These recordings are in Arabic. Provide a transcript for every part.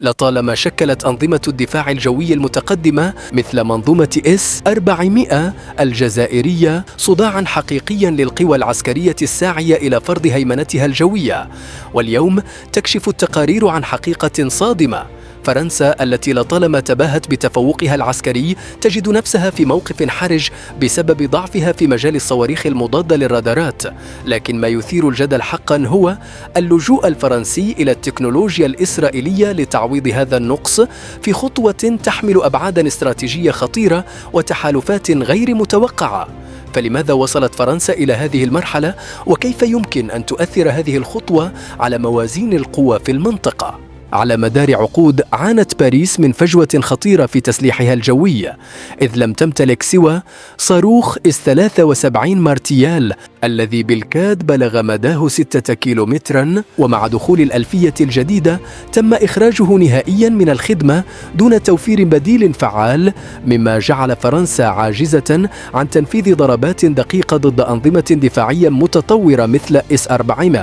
لطالما شكلت أنظمة الدفاع الجوي المتقدمة مثل منظومة S-400 الجزائرية صداعاً حقيقياً للقوى العسكرية الساعية إلى فرض هيمنتها الجوية. واليوم تكشف التقارير عن حقيقة صادمة: فرنسا التي لطالما تباهت بتفوقها العسكري تجد نفسها في موقف حرج بسبب ضعفها في مجال الصواريخ المضادة للرادارات. لكن ما يثير الجدل حقا هو اللجوء الفرنسي إلى التكنولوجيا الإسرائيلية لتعويض هذا النقص في خطوة تحمل أبعادا استراتيجية خطيرة وتحالفات غير متوقعة. فلماذا وصلت فرنسا إلى هذه المرحلة؟ وكيف يمكن أن تؤثر هذه الخطوة على موازين القوى في المنطقة؟ على مدار عقود عانت باريس من فجوة خطيرة في تسليحها الجوي، إذ لم تمتلك سوى صاروخ S-73 مارتيال الذي بالكاد بلغ مداه 6 كيلومترا، ومع دخول الألفية الجديدة تم إخراجه نهائيا من الخدمة دون توفير بديل فعال، مما جعل فرنسا عاجزة عن تنفيذ ضربات دقيقة ضد أنظمة دفاعية متطورة مثل S-400.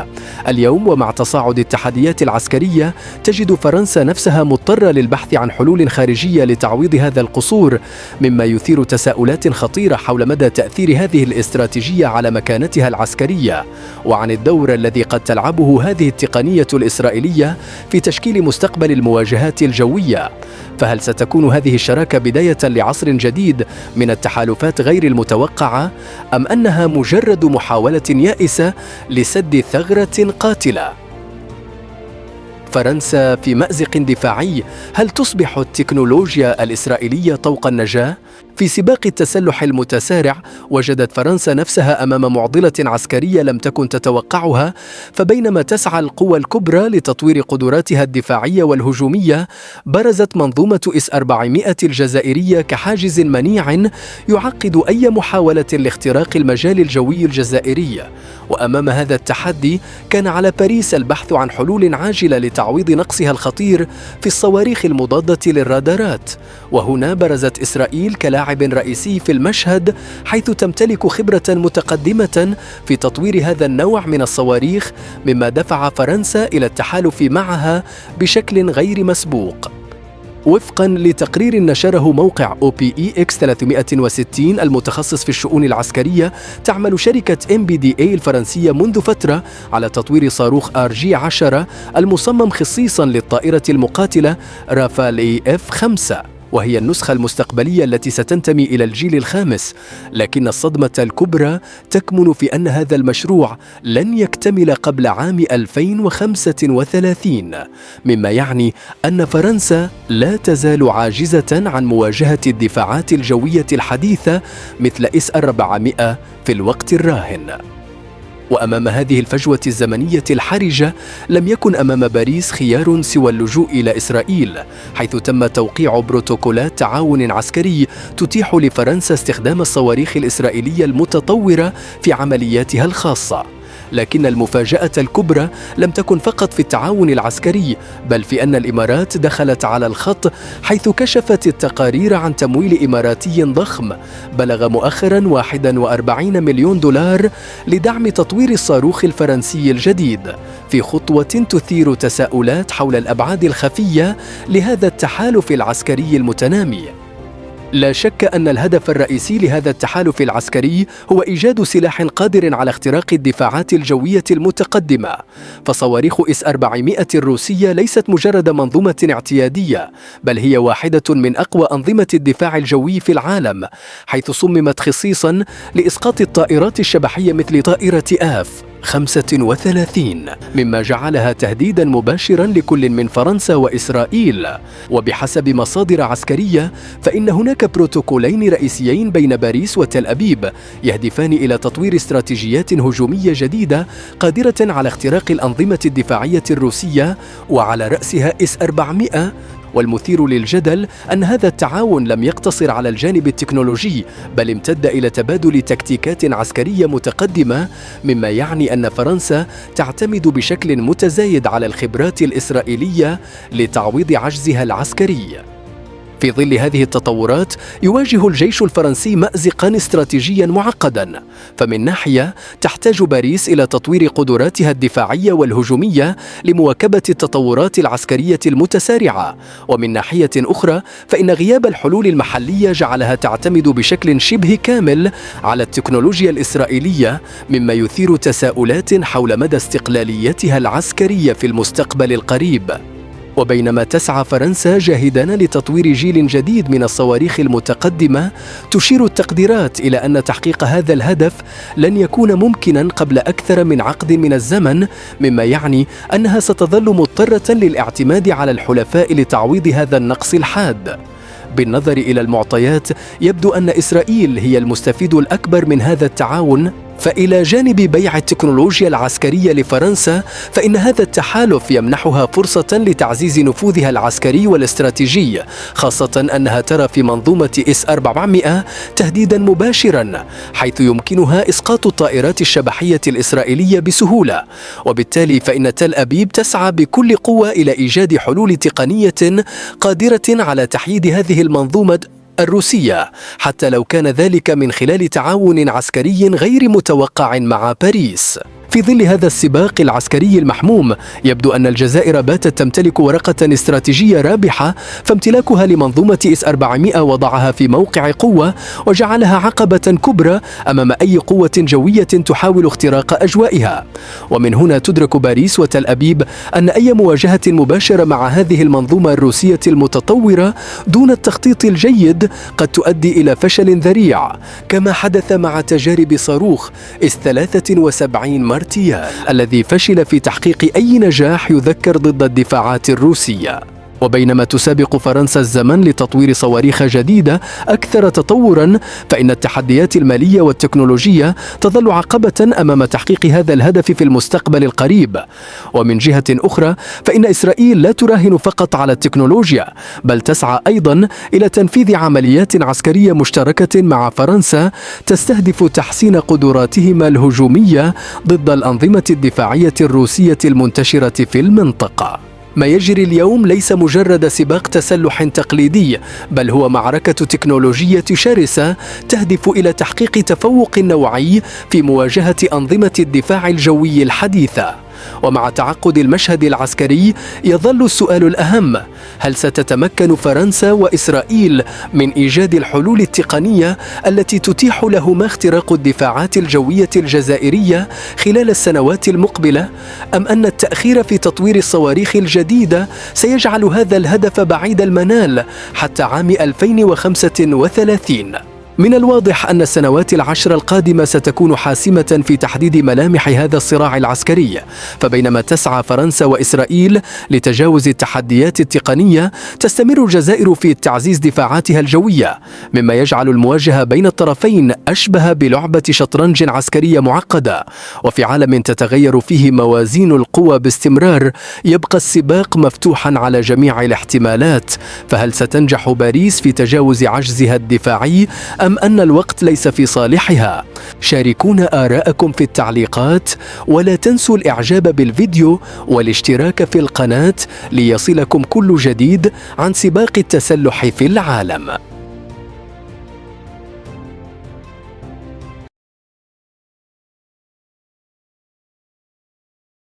اليوم ومع تصاعد التحديات العسكرية تجد فرنسا نفسها مضطرة للبحث عن حلول خارجية لتعويض هذا القصور، مما يثير تساؤلات خطيرة حول مدى تأثير هذه الاستراتيجية على مكانتها العسكرية، وعن الدور الذي قد تلعبه هذه التقنية الإسرائيلية في تشكيل مستقبل المواجهات الجوية. فهل ستكون هذه الشراكة بداية لعصر جديد من التحالفات غير المتوقعة، أم أنها مجرد محاولة يائسة لسد ثغرة قاتلة؟ فرنسا في مأزق دفاعي، هل تصبح التكنولوجيا الإسرائيلية طوق النجاة؟ في سباق التسلح المتسارع وجدت فرنسا نفسها أمام معضلة عسكرية لم تكن تتوقعها، فبينما تسعى القوى الكبرى لتطوير قدراتها الدفاعية والهجومية، برزت منظومة S-400 الجزائرية كحاجز منيع يعقد أي محاولة لاختراق المجال الجوي الجزائري. وأمام هذا التحدي كان على باريس البحث عن حلول عاجلة لتعويض نقصها الخطير في الصواريخ المضادة للرادارات. وهنا برزت إسرائيل كلاعب رئيسي في المشهد، حيث تمتلك خبرة متقدمة في تطوير هذا النوع من الصواريخ، مما دفع فرنسا إلى التحالف معها بشكل غير مسبوق. وفقاً لتقرير نشره موقع OPEX 360 المتخصص في الشؤون العسكرية، تعمل شركة MBDA الفرنسية منذ فترة على تطوير صاروخ RG-10 المصمم خصيصاً للطائرة المقاتلة رافال AF-5، وهي النسخة المستقبلية التي ستنتمي إلى الجيل الخامس. لكن الصدمة الكبرى تكمن في أن هذا المشروع لن يكتمل قبل عام 2035، مما يعني أن فرنسا لا تزال عاجزة عن مواجهة الدفاعات الجوية الحديثة مثل S-400 في الوقت الراهن. وأمام هذه الفجوة الزمنية الحرجة لم يكن أمام باريس خيار سوى اللجوء إلى إسرائيل، حيث تم توقيع بروتوكولات تعاون عسكري تتيح لفرنسا استخدام الصواريخ الإسرائيلية المتطورة في عملياتها الخاصة. لكن المفاجأة الكبرى لم تكن فقط في التعاون العسكري، بل في أن الإمارات دخلت على الخط، حيث كشفت التقارير عن تمويل إماراتي ضخم بلغ مؤخرا 41 مليون دولار لدعم تطوير الصاروخ الفرنسي الجديد، في خطوة تثير تساؤلات حول الأبعاد الخفية لهذا التحالف العسكري المتنامي. لا شك أن الهدف الرئيسي لهذا التحالف العسكري هو إيجاد سلاح قادر على اختراق الدفاعات الجوية المتقدمة. فصواريخ S-400 الروسية ليست مجرد منظومة اعتيادية، بل هي واحدة من أقوى أنظمة الدفاع الجوي في العالم، حيث صممت خصيصاً لإسقاط الطائرات الشبحية مثل طائرة F-35، مما جعلها تهديداً مباشراً لكل من فرنسا وإسرائيل. وبحسب مصادر عسكرية فإن هناك بروتوكولين رئيسيين بين باريس وتل أبيب يهدفان إلى تطوير استراتيجيات هجومية جديدة قادرة على اختراق الأنظمة الدفاعية الروسية، وعلى رأسها S-400. والمثير للجدل أن هذا التعاون لم يقتصر على الجانب التكنولوجي، بل امتد إلى تبادل تكتيكات عسكرية متقدمة، مما يعني أن فرنسا تعتمد بشكل متزايد على الخبرات الإسرائيلية لتعويض عجزها العسكري. في ظل هذه التطورات يواجه الجيش الفرنسي مأزقا استراتيجيا معقدا، فمن ناحية تحتاج باريس إلى تطوير قدراتها الدفاعية والهجومية لمواكبة التطورات العسكرية المتسارعة، ومن ناحية أخرى فإن غياب الحلول المحلية جعلها تعتمد بشكل شبه كامل على التكنولوجيا الإسرائيلية، مما يثير تساؤلات حول مدى استقلاليتها العسكرية في المستقبل القريب. وبينما تسعى فرنسا جاهداً لتطوير جيل جديد من الصواريخ المتقدمة، تشير التقديرات إلى أن تحقيق هذا الهدف لن يكون ممكناً قبل أكثر من عقد من الزمن، مما يعني أنها ستظل مضطرة للاعتماد على الحلفاء لتعويض هذا النقص الحاد. بالنظر إلى المعطيات يبدو أن إسرائيل هي المستفيد الأكبر من هذا التعاون، فإلى جانب بيع التكنولوجيا العسكرية لفرنسا، فإن هذا التحالف يمنحها فرصة لتعزيز نفوذها العسكري والاستراتيجي، خاصة أنها ترى في منظومة S-400 تهديدا مباشرا، حيث يمكنها إسقاط الطائرات الشبحية الإسرائيلية بسهولة. وبالتالي فإن تل أبيب تسعى بكل قوة إلى إيجاد حلول تقنية قادرة على تحييد هذه المنظومة الروسية، حتى لو كان ذلك من خلال تعاون عسكري غير متوقع مع باريس. في ظل هذا السباق العسكري المحموم، يبدو أن الجزائر باتت تمتلك ورقة استراتيجية رابحة، فامتلاكها لمنظومة S-400 وضعها في موقع قوة وجعلها عقبة كبرى أمام أي قوة جوية تحاول اختراق أجوائها. ومن هنا تدرك باريس وتل أبيب أن أي مواجهة مباشرة مع هذه المنظومة الروسية المتطورة دون التخطيط الجيد قد تؤدي إلى فشل ذريع، كما حدث مع تجارب صاروخ S-73 الذي فشل في تحقيق أي نجاح يذكر ضد الدفاعات الروسية. وبينما تسابق فرنسا الزمن لتطوير صواريخ جديدة أكثر تطوراً، فإن التحديات المالية والتكنولوجية تظل عقبة أمام تحقيق هذا الهدف في المستقبل القريب. ومن جهة أخرى فإن إسرائيل لا تراهن فقط على التكنولوجيا، بل تسعى أيضاً إلى تنفيذ عمليات عسكرية مشتركة مع فرنسا تستهدف تحسين قدراتهما الهجومية ضد الأنظمة الدفاعية الروسية المنتشرة في المنطقة. ما يجري اليوم ليس مجرد سباق تسلح تقليدي، بل هو معركة تكنولوجية شرسة تهدف إلى تحقيق تفوق نوعي في مواجهة أنظمة الدفاع الجوي الحديثة. ومع تعقد المشهد العسكري يظل السؤال الأهم: هل ستتمكن فرنسا وإسرائيل من إيجاد الحلول التقنية التي تتيح لهما اختراق الدفاعات الجوية الجزائرية خلال السنوات المقبلة، أم أن التأخير في تطوير الصواريخ الجديدة سيجعل هذا الهدف بعيد المنال حتى عام 2035؟ من الواضح أن السنوات العشر القادمة ستكون حاسمة في تحديد ملامح هذا الصراع العسكري. فبينما تسعى فرنسا وإسرائيل لتجاوز التحديات التقنية، تستمر الجزائر في تعزيز دفاعاتها الجوية، مما يجعل المواجهة بين الطرفين أشبه بلعبة شطرنج عسكرية معقدة. وفي عالم تتغير فيه موازين القوى باستمرار، يبقى السباق مفتوحا على جميع الاحتمالات. فهل ستنجح باريس في تجاوز عجزها الدفاعي، أم أن الوقت ليس في صالحها؟ شاركونا آراءكم في التعليقات، ولا تنسوا الإعجاب بالفيديو والاشتراك في القناة ليصلكم كل جديد عن سباق التسلح في العالم.